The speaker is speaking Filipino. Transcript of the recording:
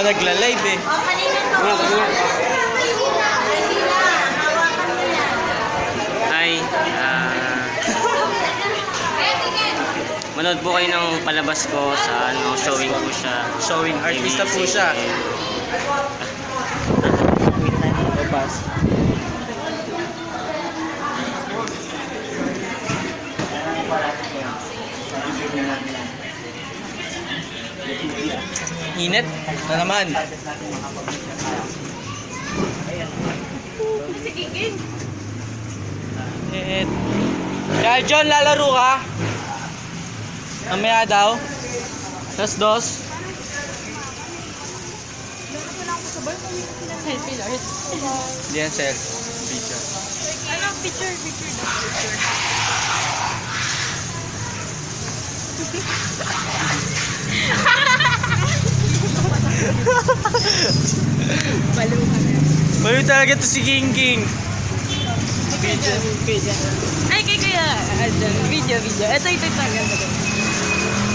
nagla-live eh. O, kanina to. Hi, manood po kayo ng palabas ko sa ano, showing po siya. Showing artista po siya. Labas. Init na naman. Init. Kaya John, lalaro ka? Mamaya daw. Tas dos. Selfie, Lord. Hindi yan self. Video. Ano, picture. Balo ka na. Balo talaga to si King King. Ay, kay Kuya. Video. Ito. Ganda.